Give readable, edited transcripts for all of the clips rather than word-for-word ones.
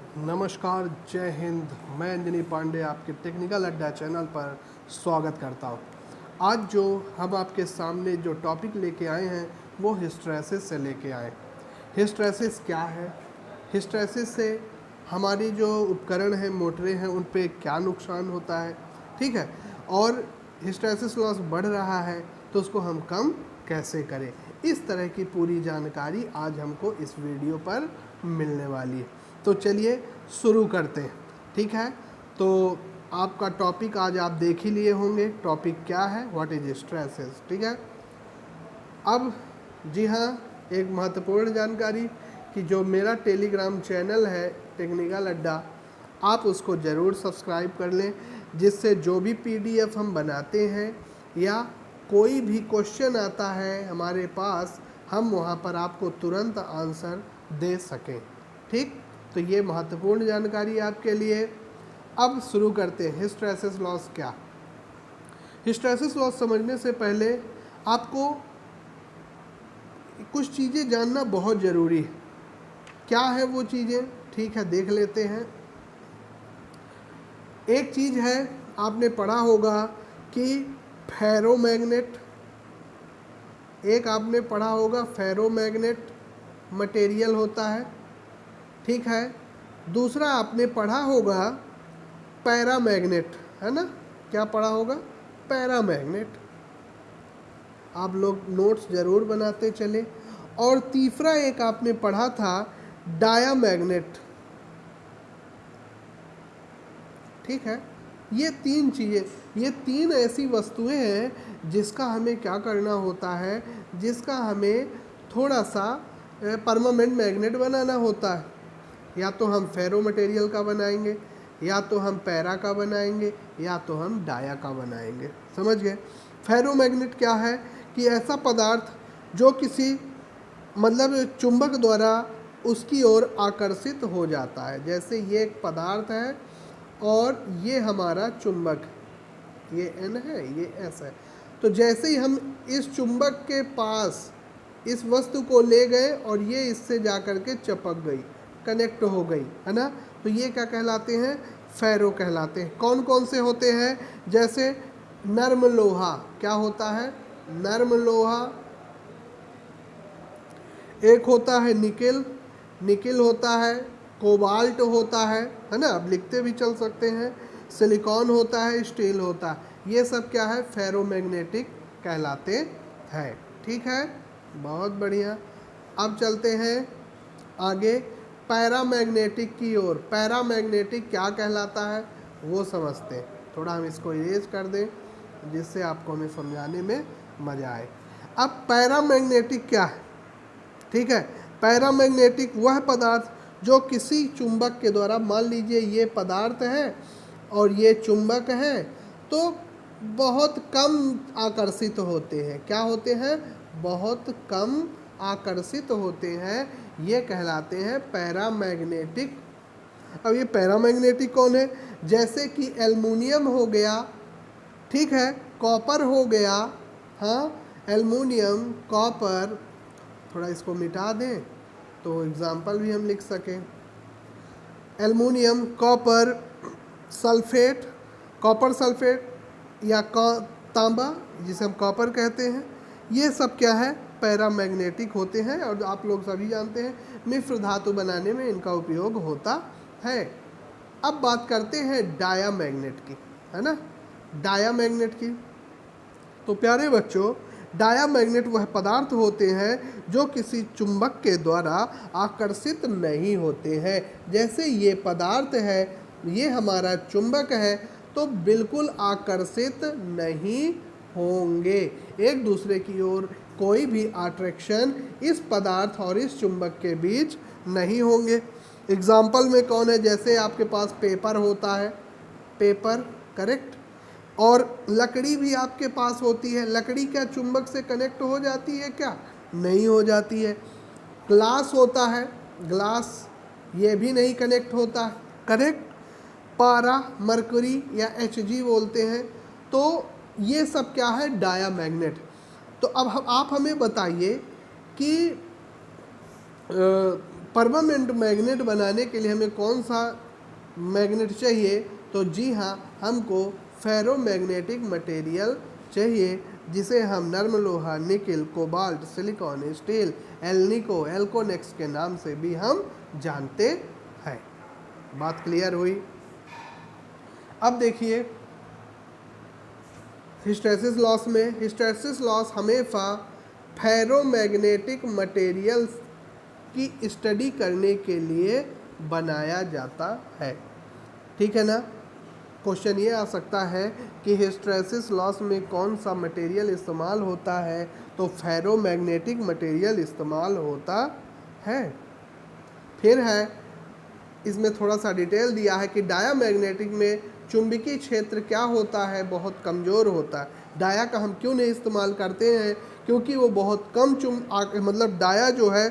नमस्कार, जय हिंद। मैं अंजनी पांडे आपके टेक्निकल अड्डा चैनल पर स्वागत करता हूँ। आज जो हम आपके सामने जो टॉपिक लेके आए हैं वो हिस्टैरिसीस से लेके आए। हिस्टैरिसीस क्या है, हिस्टैरिसीस से हमारी जो उपकरण हैं, मोटरें हैं, उन पे क्या नुकसान होता है, ठीक है, और हिस्टैरिसीस लॉस बढ़ रहा है तो उसको हम कम कैसे करें। इस तरह की पूरी जानकारी आज हमको इस वीडियो पर मिलने वाली है। तो चलिए शुरू करते हैं, ठीक है। तो आपका टॉपिक आज आप देख ही लिए होंगे, टॉपिक क्या है, व्हाट इज स्ट्रेसेस, ठीक है। अब जी हाँ, एक महत्वपूर्ण जानकारी कि जो मेरा टेलीग्राम चैनल है टेक्निकल अड्डा, आप उसको ज़रूर सब्सक्राइब कर लें, जिससे जो भी पीडीएफ हम बनाते हैं या कोई भी क्वेश्चन आता है हमारे पास, हम वहाँ पर आपको तुरंत आंसर दे सकें, ठीक। तो ये महत्वपूर्ण जानकारी आपके लिए। अब शुरू करते हैं, हिस्टैरिसीस लॉस क्या। हिस्टैरिसीस लॉस समझने से पहले आपको कुछ चीज़ें जानना बहुत ज़रूरी है। क्या है वो चीज़ें, ठीक है, देख लेते हैं। एक चीज़ है, आपने पढ़ा होगा कि फेरोमैग्नेट, एक आपने पढ़ा होगा फेरोमैग्नेट मटेरियल होता है, ठीक है। दूसरा आपने पढ़ा होगा पैरामैग्नेट, है ना, क्या पढ़ा होगा, पैरामैग्नेट। आप लोग नोट्स ज़रूर बनाते चले। और तीसरा एक आपने पढ़ा था डायामैग्नेट, ठीक है। ये तीन चीज़ें, ये तीन ऐसी वस्तुएं हैं जिसका हमें क्या करना होता है, जिसका हमें थोड़ा सा परमानेंट मैग्नेट बनाना होता है। या तो हम फेरो मटेरियल का बनाएंगे, या तो हम पैरा का बनाएंगे, या तो हम डाया का बनाएंगे, समझ गए। फेरोमैग्नेट क्या है कि ऐसा पदार्थ जो किसी मतलब चुंबक द्वारा उसकी ओर आकर्षित हो जाता है। जैसे ये एक पदार्थ है और ये हमारा चुंबक, ये एन है, ये एस है। तो जैसे ही हम इस चुंबक के पास इस वस्तु को ले गए और ये इससे जाकर के चिपक गई, कनेक्ट हो गई, है ना, तो ये क्या कहलाते हैं, फेरो कहलाते हैं। कौन कौन से होते हैं, जैसे नर्म लोहा, क्या होता है, नर्म लोहा। एक होता है निकिल, निकिल होता है, कोबाल्ट होता है ना, अब लिखते भी चल सकते हैं। सिलिकॉन होता है, स्टील होता है। ये सब क्या है, फेरोमैग्नेटिक कहलाते हैं, ठीक है, बहुत बढ़िया। अब चलते हैं आगे पैरामैग्नेटिक की ओर। पैरामैग्नेटिक क्या कहलाता है वो समझते हैं। थोड़ा हम इसको इरेज कर दें जिससे आपको हमें समझाने में मज़ा आए। अब पैरामैग्नेटिक क्या है, ठीक है। पैरामैग्नेटिक वह पदार्थ जो किसी चुंबक के द्वारा, मान लीजिए ये पदार्थ है और ये चुंबक है, तो बहुत कम आकर्षित होते हैं। क्या होते हैं, बहुत कम आकर्षित होते हैं, ये कहलाते हैं पैरामैग्नेटिक। अब ये पैरामैग्नेटिक कौन है, जैसे कि एल्युमिनियम हो गया, ठीक है, कॉपर हो गया, हाँ, एल्युमिनियम, कॉपर, थोड़ा इसको मिटा दें तो एग्जाम्पल भी हम लिख सकें। Aluminium, copper sulphate, copper sulphate या तांबा जिसे हम कॉपर कहते हैं, ये सब क्या है, पैरामैग्नेटिक होते हैं। और आप लोग सभी जानते हैं मिश्र धातु बनाने में इनका उपयोग होता है। अब बात करते हैं डायामैग्नेट की, है ना, डायामैग्नेट की। तो प्यारे बच्चों, डायामैग्नेट वह पदार्थ होते हैं जो किसी चुंबक के द्वारा आकर्षित नहीं होते हैं। जैसे ये पदार्थ है, ये हमारा चुंबक है, तो बिल्कुल आकर्षित नहीं होंगे एक दूसरे की ओर, कोई भी अट्रैक्शन इस पदार्थ और इस चुंबक के बीच नहीं होंगे। एग्जाम्पल में कौन है, जैसे आपके पास पेपर होता है, पेपर, करेक्ट, और लकड़ी भी आपके पास होती है। लकड़ी क्या चुंबक से कनेक्ट हो जाती है, क्या नहीं हो जाती है। ग्लास होता है, ग्लास, ये भी नहीं कनेक्ट होता, करेक्ट। पारा, मरकरी या Hg बोलते हैं। तो ये सब क्या है, डायामैग्नेट। तो अब आप हमें बताइए कि परमानेंट मैग्नेट बनाने के लिए हमें कौन सा मैग्नेट चाहिए? तो जी हाँ, हमको फेरोमैग्नेटिक मटेरियल चाहिए, जिसे हम नर्म लोहा, nickel, cobalt, silicon, steel, alnico, alcomax के नाम से भी हम जानते हैं। बात क्लियर हुई? अब देखिए हिस्टैरिसीस लॉस में, हिस्टैरिसीस लॉस हमेशा फेरोमैग्नेटिक मटेरियल्स की स्टडी करने के लिए बनाया जाता है। ठीक है ना? क्वेश्चन ये आ सकता है कि हिस्टैरिसीस लॉस में कौन सा मटेरियल इस्तेमाल होता है? तो फेरोमैग्नेटिक मटेरियल इस्तेमाल होता है। फिर है, इसमें थोड़ा सा डिटेल दिया है कि डायामैग्नेटिक में चुंबकीय क्षेत्र क्या होता है? बहुत कमज़ोर होता है। डाया का हम क्यों नहीं इस्तेमाल करते हैं? क्योंकि वो बहुत कम मतलब डाया जो है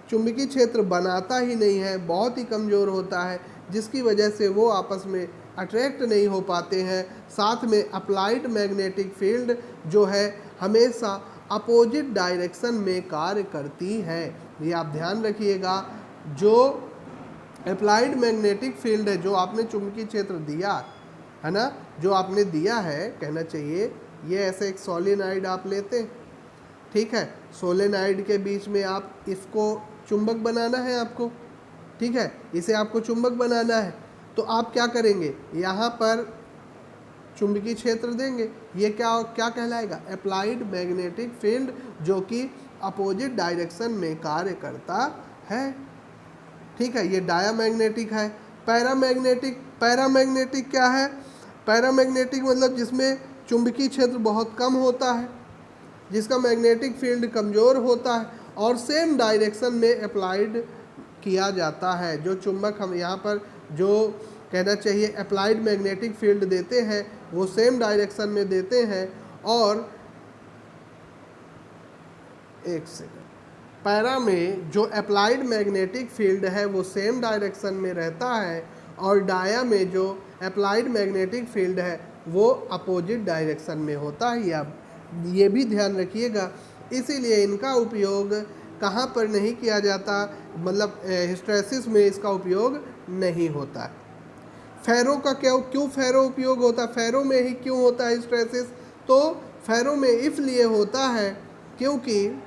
चुंबकीय क्षेत्र बनाता ही नहीं है, बहुत ही कमज़ोर होता है, जिसकी वजह से वो आपस में अट्रैक्ट नहीं हो पाते हैं। साथ में अप्लाइड मैग्नेटिक फील्ड जो है हमेशा अपोजिट डायरेक्शन में कार्य करती है। ये आप ध्यान रखिएगा, जो अप्लाइड मैग्नेटिक फील्ड है, जो आपने चुंबकीय क्षेत्र दिया है ना, जो आपने दिया है, कहना चाहिए, ये ऐसे एक सोलेनाइड आप लेते हैं, ठीक है, सोलेनाइड के बीच में आप इसको चुंबक बनाना है आपको, ठीक है, इसे आपको चुंबक बनाना है, तो आप क्या करेंगे? यहाँ पर चुंबकीय क्षेत्र देंगे, ये क्या क्या कहलाएगा? अप्लाइड मैग्नेटिक फील्ड, जो कि अपोजिट डायरेक्शन में कार्य करता है। ठीक है, ये डायामैग्नेटिक है। पैरामैग्नेटिक क्या है? पैरामैग्नेटिक मतलब जिसमें चुंबकीय क्षेत्र बहुत कम होता है, जिसका मैग्नेटिक फील्ड कमज़ोर होता है और सेम डायरेक्शन में अप्लाइड किया जाता है। जो चुंबक हम यहाँ पर जो कहना चाहिए अप्लाइड मैग्नेटिक फील्ड देते हैं, वो सेम डायरेक्शन में देते हैं। और एक सेकंड, पैरा में जो अप्लाइड मैग्नेटिक फील्ड है वो सेम डायरेक्शन में रहता है, और डाया में जो अप्लाइड मैग्नेटिक फील्ड है वो अपोजिट डायरेक्शन में होता है। या ये भी ध्यान रखिएगा, इसीलिए इनका उपयोग कहाँ पर नहीं किया जाता, मतलब हिस्टैरिसीस में इसका उपयोग नहीं होता है। फेरो का क्यों फेरो उपयोग होता है? फेरो में ही क्यों होता है हिस्टैरिसीस? तो फेरो में इसलिए होता है क्योंकि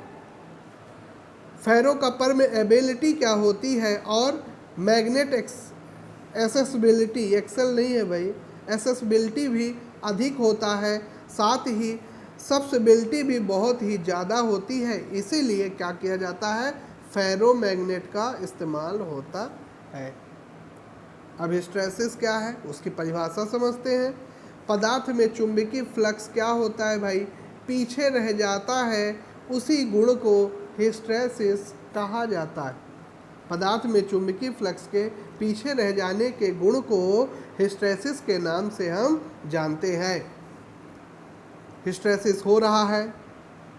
फेरो का परमेएबिलिटी क्या होती है, और मैग्नेट एक्सेसिबिलिटी, एक्सेल नहीं है भाई, एक्सेसिबिलिटी भी अधिक होता है, साथ ही सब्सिबिलिटी भी बहुत ही ज़्यादा होती है। इसीलिए क्या किया जाता है? फेरोमैग्नेट का इस्तेमाल होता है। अब हिस्टैरिसीस क्या है उसकी परिभाषा समझते हैं। पदार्थ में चुंबकीय फ्लक्स क्या होता है भाई? पीछे रह जाता है, उसी गुण को हिस्टैरिसीस कहा जाता है। पदार्थ में चुंबकीय फ्लक्स के पीछे रह जाने के गुण को हिस्टैरिसीस के नाम से हम जानते हैं। हिस्टैरिसीस हो रहा है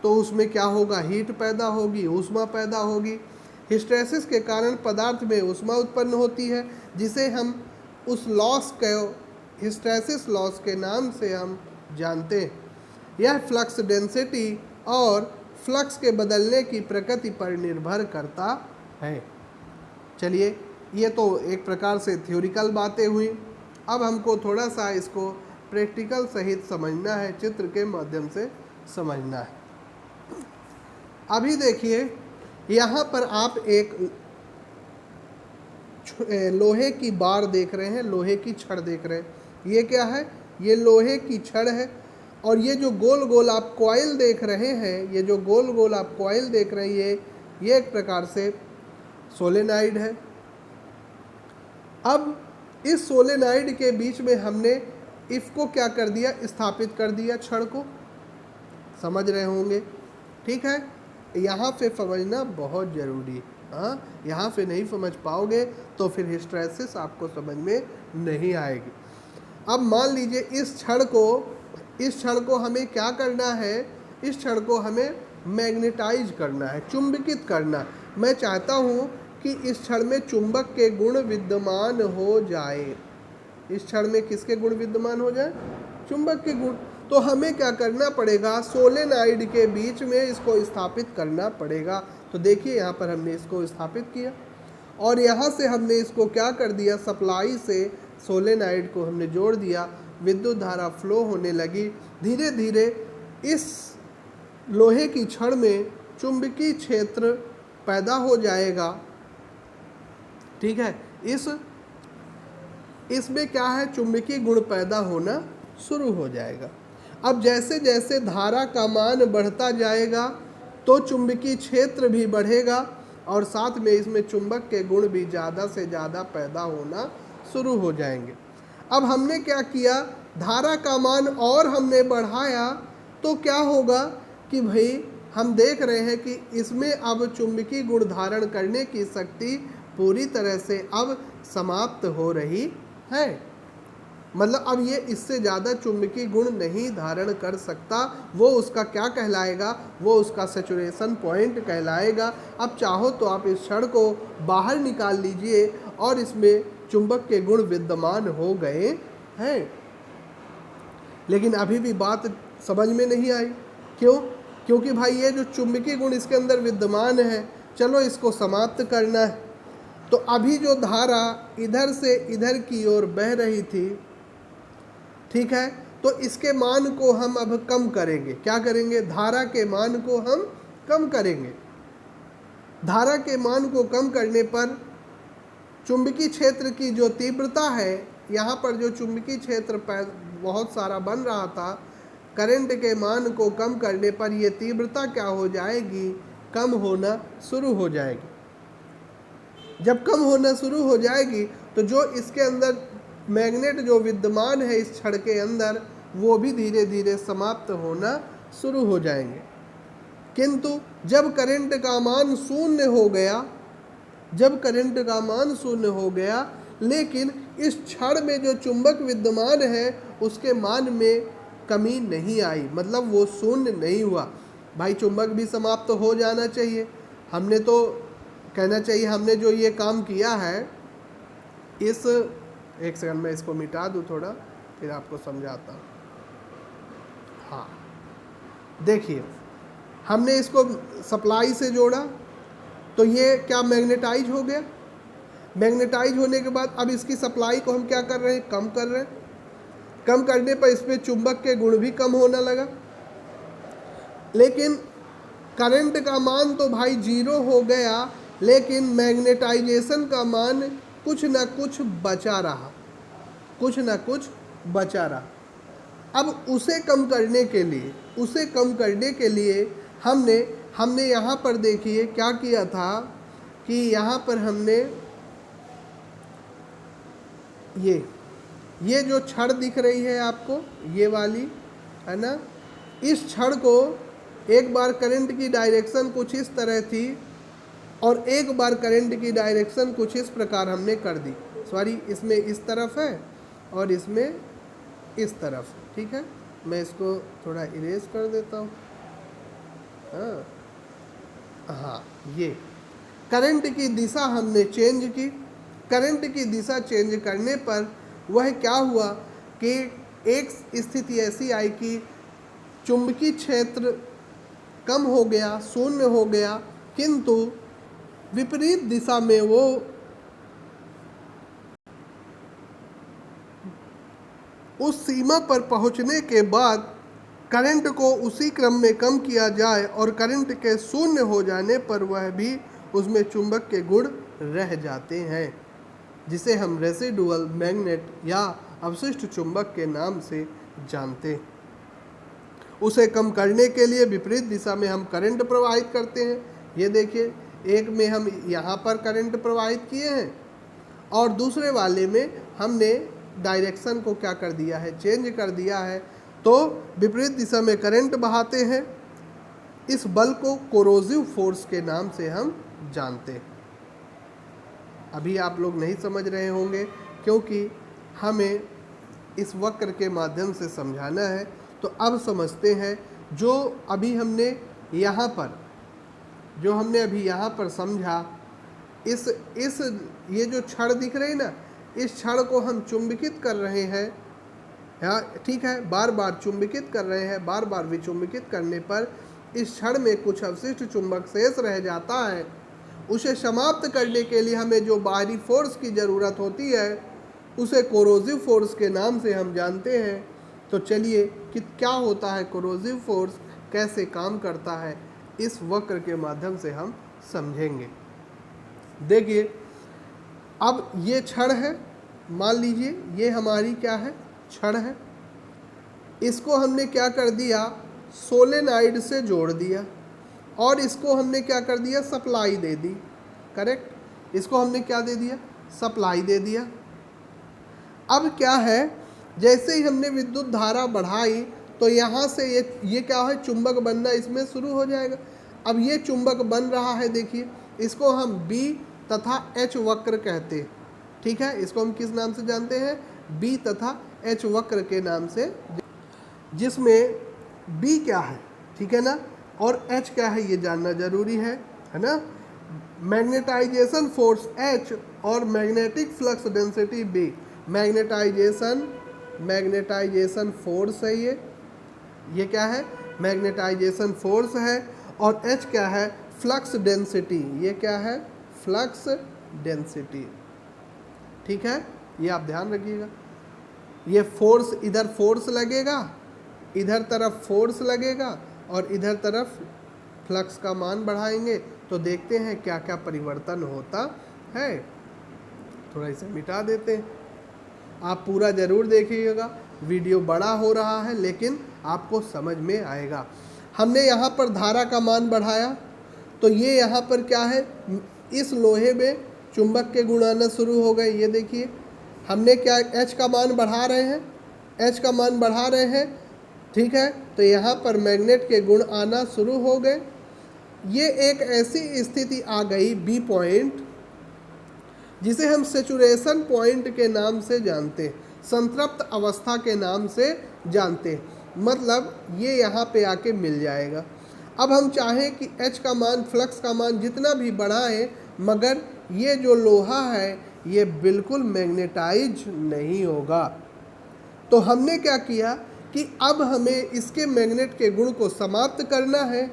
तो उसमें क्या होगा? हीट पैदा होगी, ऊष्मा पैदा होगी। हिस्टैरिसीस के कारण पदार्थ में ऊष्मा उत्पन्न होती है, जिसे हम उस लॉस को हिस्टैरिसीस लॉस के नाम से हम जानते हैं। यह फ्लक्स डेंसिटी और फ्लक्स के बदलने की प्रकृति पर निर्भर करता है। चलिए, ये तो एक प्रकार से थ्योरिकल बातें हुई। अब हमको थोड़ा सा इसको प्रैक्टिकल सहित समझना है, चित्र के माध्यम से समझना है। अभी देखिए, यहाँ पर आप एक लोहे की बार देख रहे हैं, लोहे की छड़ देख रहे हैं। ये क्या है? ये लोहे की छड़ है। और ये जो गोल गोल आप कॉइल देख रहे हैं, ये जो गोल गोल आप कॉइल देख रहे हैं, ये एक प्रकार से सोलेनाइड है। अब इस सोलेनाइड के बीच में हमने इसको क्या कर दिया? स्थापित कर दिया, छड़ को। समझ रहे होंगे, ठीक है? यहाँ से समझना बहुत ज़रूरी है। हाँ, यहाँ से नहीं समझ पाओगे तो फिर हिस्टैरिसीस आपको समझ में नहीं आएगी। अब मान लीजिए इस छड़ को हमें क्या करना है? इस छड़ को हमें मैग्नेटाइज करना है, चुंबकित करना है। मैं चाहता हूँ कि इस छड़ में चुंबक के गुण विद्यमान हो जाए। इस छड़ में किसके गुण विद्यमान हो जाए? चुंबक के गुण। तो हमें क्या करना पड़ेगा? सोलेनाइड के बीच में इसको स्थापित करना पड़ेगा, तो देखिए यहाँ पर हमने इसको स्थापित किया और यहाँ से हमने इसको क्या कर दिया, सप्लाई से सोलेनाइड को हमने जोड़ दिया, विद्युत धारा फ्लो होने लगी। धीरे धीरे इस लोहे की छड़ में चुंबकीय क्षेत्र पैदा हो जाएगा। ठीक है, इसमें क्या है, चुंबकीय गुण पैदा होना शुरू हो जाएगा। अब जैसे जैसे धारा का मान बढ़ता जाएगा तो चुंबकीय क्षेत्र भी बढ़ेगा और साथ में इसमें चुंबक के गुण भी ज़्यादा से ज़्यादा पैदा होना शुरू हो जाएंगे। अब हमने क्या किया, धारा का मान और हमने बढ़ाया तो क्या होगा कि भाई हम देख रहे हैं कि इसमें अब चुंबकीय गुण धारण करने की शक्ति पूरी तरह से अब समाप्त हो रही है। मतलब अब ये इससे ज़्यादा चुंबकीय गुण नहीं धारण कर सकता। वो उसका क्या कहलाएगा, वो उसका सैचुरेशन पॉइंट कहलाएगा। अब चाहो तो आप इस छड़ को बाहर निकाल लीजिए और इसमें चुंबक के गुण विद्यमान हो गए हैं। लेकिन अभी भी बात समझ में नहीं आई। क्यों? क्योंकि भाई ये जो चुंबकीय गुण इसके अंदर विद्यमान है, चलो इसको समाप्त करना है। तो अभी जो धारा इधर से इधर की ओर बह रही थी, ठीक है, तो इसके मान को हम अब कम करेंगे। क्या करेंगे, धारा के मान को हम कम करेंगे। धारा के मान को कम करने पर चुंबकीय क्षेत्र की जो तीव्रता है, यहाँ पर जो चुंबकीय क्षेत्र बहुत सारा बन रहा था, करंट के मान को कम करने पर ये तीव्रता क्या हो जाएगी, कम होना शुरू हो जाएगी। जब कम होना शुरू हो जाएगी तो जो इसके अंदर मैग्नेट जो विद्यमान है इस छड़ के अंदर, वो भी धीरे धीरे समाप्त होना शुरू हो जाएंगे। किंतु जब करंट का मान शून्य हो गया, जब करंट का मान शून्य हो गया, लेकिन इस छड़ में जो चुंबक विद्यमान है उसके मान में कमी नहीं आई, मतलब वो शून्य नहीं हुआ। भाई चुंबक भी समाप्त हो जाना चाहिए। हमने तो कहना चाहिए हमने जो ये काम किया है, इस एक सेकंड में इसको मिटा दूँ थोड़ा, फिर आपको समझाता हूँ। हाँ देखिए, हमने इसको सप्लाई से जोड़ा तो ये क्या मैग्नेटाइज हो गया। मैग्नेटाइज होने के बाद अब इसकी सप्लाई को हम क्या कर रहे हैं, कम कर रहे हैं। कम करने पर इसमें चुंबक के गुण भी कम होने लगा। लेकिन करंट का मान तो भाई 0 हो गया, लेकिन मैग्नेटाइजेशन का मान कुछ ना कुछ बचा रहा, कुछ ना कुछ बचा रहा। अब उसे कम करने के लिए हमने यहाँ पर देखिए क्या किया था कि यहाँ पर हमने ये जो छड़ दिख रही है आपको, ये वाली है ना, इस छड़ को एक बार करंट की डायरेक्शन कुछ इस तरह थी और एक बार करंट की डायरेक्शन कुछ इस प्रकार हमने कर दी। सॉरी, इसमें इस तरफ है और इसमें इस तरफ। ठीक है, मैं इसको थोड़ा इरेज कर देता हूँ। हाँ, ये करंट की दिशा हमने चेंज की। करंट की दिशा चेंज करने पर वह क्या हुआ कि एक स्थिति ऐसी आई कि चुंबकीय क्षेत्र कम हो गया, शून्य हो गया, किंतु विपरीत दिशा में वो उस सीमा पर पहुंचने के बाद करंट को उसी क्रम में कम किया जाए और करंट के शून्य हो जाने पर वह भी उसमें चुंबक के गुण रह जाते हैं, जिसे हम रेसिडुअल मैग्नेट या अवशिष्ट चुंबक के नाम से जानते हैं। उसे कम करने के लिए विपरीत दिशा में हम करंट प्रवाहित करते हैं। ये देखिए, एक में हम यहाँ पर करंट प्रवाहित किए हैं और दूसरे वाले में हमने डायरेक्शन को क्या कर दिया है, चेंज कर दिया है। तो विपरीत दिशा में करंट बहाते हैं। इस बल को कोरोसिव फोर्स के नाम से हम जानते हैं। अभी आप लोग नहीं समझ रहे होंगे क्योंकि हमें इस वक्र के माध्यम से समझाना है। तो अब समझते हैं जो अभी हमने यहाँ पर समझा। इस ये जो छड़ दिख रही ना, इस छड़ को हम चुंबकित कर रहे हैं। हाँ ठीक है, बार बार चुंबकित कर रहे हैं। बार बार विचुंबकित करने पर इस क्षण में कुछ अवशिष्ट चुंबक शेष रह जाता है, उसे समाप्त करने के लिए हमें जो बाहरी फोर्स की ज़रूरत होती है उसे कोरोसिव फोर्स के नाम से हम जानते हैं। तो चलिए कि क्या होता है कोरोसिव फोर्स, कैसे काम करता है, इस वक्र के माध्यम से हम समझेंगे। देखिए, अब ये छड़ है, मान लीजिए ये हमारी क्या है, छड़ है। इसको हमने क्या कर दिया, सोलेनाइड से जोड़ दिया और इसको हमने क्या कर दिया, सप्लाई दे दी। करेक्ट, इसको हमने क्या दे दिया, सप्लाई दे दिया। अब क्या है, जैसे ही हमने विद्युत धारा बढ़ाई तो यहाँ से ये क्या है, चुंबक बनना इसमें शुरू हो जाएगा। अब ये चुंबक बन रहा है, देखिए इसको हम B तथा H वक्र कहते हैं। ठीक है, इसको हम किस नाम से जानते हैं, B तथा H वक्र के नाम से, जिसमें B क्या है, ठीक है ना, और H क्या है ये जानना जरूरी है ना। मैग्नेटाइजेशन फोर्स H और magnetic flux density B। Magnetisation force है, ये क्या है, मैग्नेटाइजेशन फोर्स है, और H क्या है, फ्लक्स डेंसिटी। ये क्या है, फ्लक्स डेंसिटी। ठीक है, ये आप ध्यान रखिएगा। ये फोर्स, इधर फोर्स लगेगा, इधर तरफ फोर्स लगेगा और इधर तरफ फ्लक्स का मान बढ़ाएंगे तो देखते हैं क्या क्या परिवर्तन होता है। थोड़ा इसे मिटा देते हैं, आप पूरा ज़रूर देखिएगा। वीडियो बड़ा हो रहा है लेकिन आपको समझ में आएगा। हमने यहाँ पर धारा का मान बढ़ाया तो ये यहाँ पर क्या है, इस लोहे में चुंबक के गुण आना शुरू हो गए। ये देखिए, हमने क्या, H का मान बढ़ा रहे हैं, H का मान बढ़ा रहे हैं, ठीक है, तो यहाँ पर मैग्नेट के गुण आना शुरू हो गए। ये एक ऐसी स्थिति आ गई B पॉइंट, जिसे हम सेचुरेशन पॉइंट के नाम से जानते हैं, संतृप्त अवस्था के नाम से जानते हैं। मतलब ये यहाँ पे आके मिल जाएगा। अब हम चाहें कि H का मान, फ्लक्स का मान जितना भी बढ़ाएं, मगर ये जो लोहा है ये बिल्कुल मैग्नेटाइज नहीं होगा। तो हमने क्या किया कि अब हमें इसके मैग्नेट के गुण को समाप्त करना है।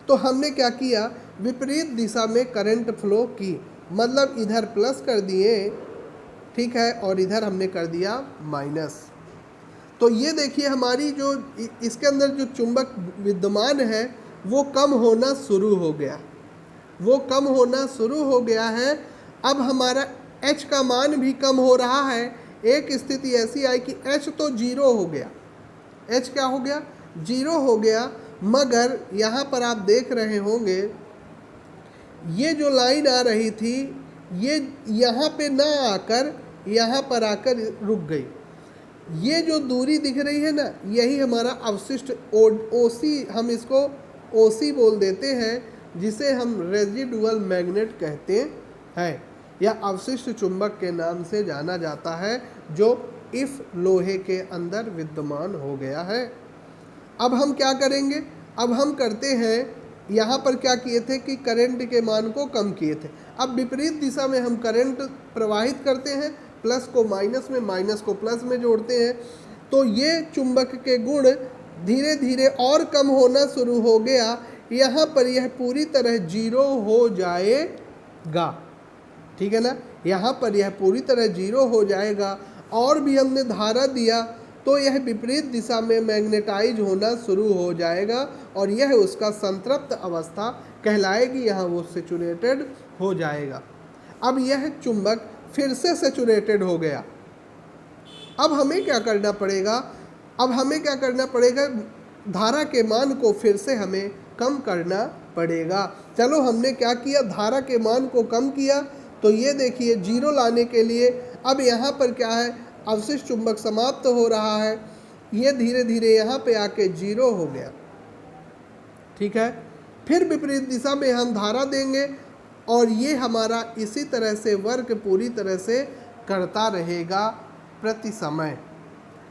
तो हमने क्या किया, विपरीत दिशा में करंट फ्लो की, मतलब इधर प्लस कर दिए, ठीक है, और इधर हमने कर दिया माइनस। तो ये देखिए, हमारी जो इसके अंदर जो चुंबक विद्यमान है वो कम होना शुरू हो गया, वो कम होना शुरू हो गया है। अब हमारा H का मान भी कम हो रहा है। एक स्थिति ऐसी आई कि H तो जीरो हो गया, H क्या हो गया, जीरो हो गया। मगर यहाँ पर आप देख रहे होंगे ये जो लाइन आ रही थी ये यहाँ पे ना आकर यहाँ पर आकर रुक गई। ये जो दूरी दिख रही है ना, यही हमारा अवशिष्ट OC, हम इसको OC बोल देते हैं, जिसे हम रेजिडुअल मैग्नेट कहते हैं या अवशिष्ट चुंबक के नाम से जाना जाता है, जो इस लोहे के अंदर विद्यमान हो गया है। अब हम क्या करेंगे, अब हम करते हैं, यहाँ पर क्या किए थे कि करंट के मान को कम किए थे। अब विपरीत दिशा में हम करंट प्रवाहित करते हैं, प्लस को माइनस में, माइनस को प्लस में जोड़ते हैं। तो ये चुंबक के गुण धीरे धीरे और कम होना शुरू हो गया। यहाँ पर यह पूरी तरह जीरो हो जाएगा, ठीक है ना, यहाँ पर यह पूरी तरह जीरो हो जाएगा। और भी हमने धारा दिया तो यह विपरीत दिशा में मैग्नेटाइज होना शुरू हो जाएगा और यह उसका संतृप्त अवस्था कहलाएगी, यहाँ वो सेचुरेटेड हो जाएगा। अब यह चुंबक फिर से सेचुरेटेड हो गया। अब हमें क्या करना पड़ेगा, अब हमें क्या करना पड़ेगा, धारा के मान को फिर से हमें कम करना पड़ेगा। चलो, हमने क्या किया, धारा के मान को कम किया। तो ये देखिए, जीरो लाने के लिए अब यहाँ पर क्या है, अवशिष्ट चुंबक समाप्त हो रहा है, ये धीरे धीरे यहाँ पे आके जीरो हो गया, ठीक है। फिर विपरीत दिशा में हम धारा देंगे और ये हमारा इसी तरह से वर्क पूरी तरह से करता रहेगा प्रति समय,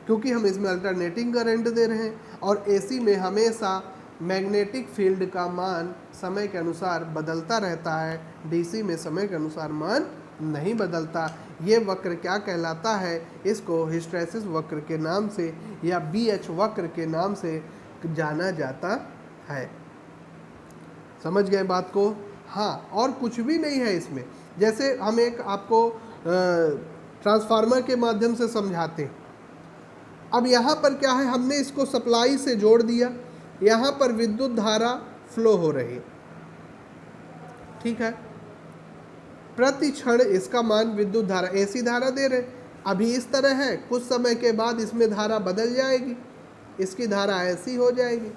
क्योंकि हम इसमें अल्टरनेटिंग करंट दे रहे हैं। और AC में हमेशा मैग्नेटिक फील्ड का मान समय के अनुसार बदलता रहता है, DC में समय के अनुसार मान नहीं बदलता। ये वक्र क्या कहलाता है, इसको हिस्टैरिसीस वक्र के नाम से या BH वक्र के नाम से जाना जाता है। समझ गए बात को? हाँ, और कुछ भी नहीं है इसमें। जैसे हम एक आपको ट्रांसफार्मर के माध्यम से समझाते हैं। अब यहाँ पर क्या है, हमने इसको सप्लाई से जोड़ दिया, यहाँ पर विद्युत धारा फ्लो हो रही है, ठीक है। प्रति क्षण इसका मान विद्युत धारा, ऐसी धारा दे रहे, अभी इस तरह है, कुछ समय के बाद इसमें धारा बदल जाएगी, इसकी धारा ऐसी हो जाएगी,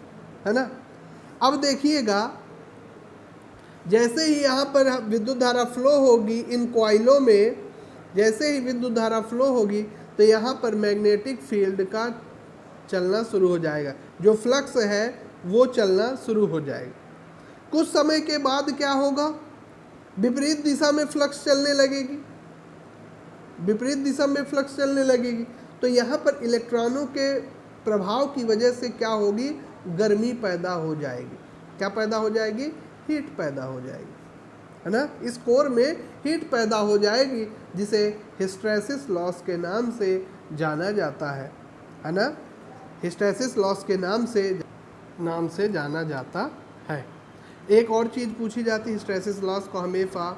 है ना। अब देखिएगा, जैसे ही यहाँ पर विद्युत धारा फ्लो होगी इन कॉइलों में, जैसे ही विद्युत धारा फ्लो होगी तो यहाँ पर मैग्नेटिक फील्ड का चलना शुरू हो जाएगा, जो फ्लक्स है वो चलना शुरू हो जाएगा। कुछ समय के बाद क्या होगा, विपरीत दिशा में फ्लक्स चलने लगेगी, विपरीत दिशा में फ्लक्स चलने लगेगी। तो यहाँ पर इलेक्ट्रॉनों के प्रभाव की वजह से क्या होगी, गर्मी पैदा हो जाएगी। क्या पैदा हो जाएगी, हीट पैदा हो जाएगी, है ना। इस कोर में हीट पैदा हो जाएगी, जिसे हिस्टैरिसीस लॉस के नाम से जाना जाता है ना। हिस्टैरिसीस लॉस के नाम से जाना जाता है। एक और चीज़ पूछी जाती है, हिस्टैरिसीस लॉस को हमेशा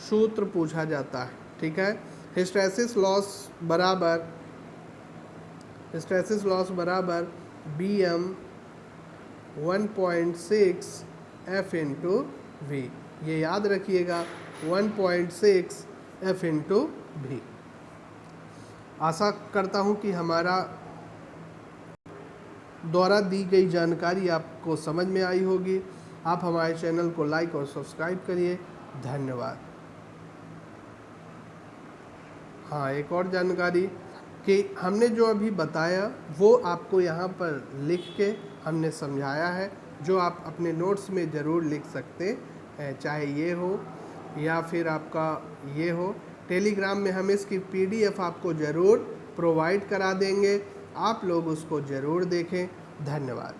सूत्र पूछा जाता है, ठीक है। हिस्टैरिसीस लॉस बराबर Bm 1.6 F इंटू V, ये याद रखिएगा, 1.6 F इंटू V। आशा करता हूँ कि हमारा द्वारा दी गई जानकारी आपको समझ में आई होगी। आप हमारे चैनल को लाइक और सब्सक्राइब करिए। धन्यवाद। हाँ, एक और जानकारी कि हमने जो अभी बताया वो आपको यहाँ पर लिख के हमने समझाया है, जो आप अपने नोट्स में ज़रूर लिख सकते हैं, चाहे ये हो या फिर आपका ये हो। टेलीग्राम में हम इसकी PDF आपको ज़रूर प्रोवाइड करा देंगे, आप लोग उसको ज़रूर देखें। धन्यवाद।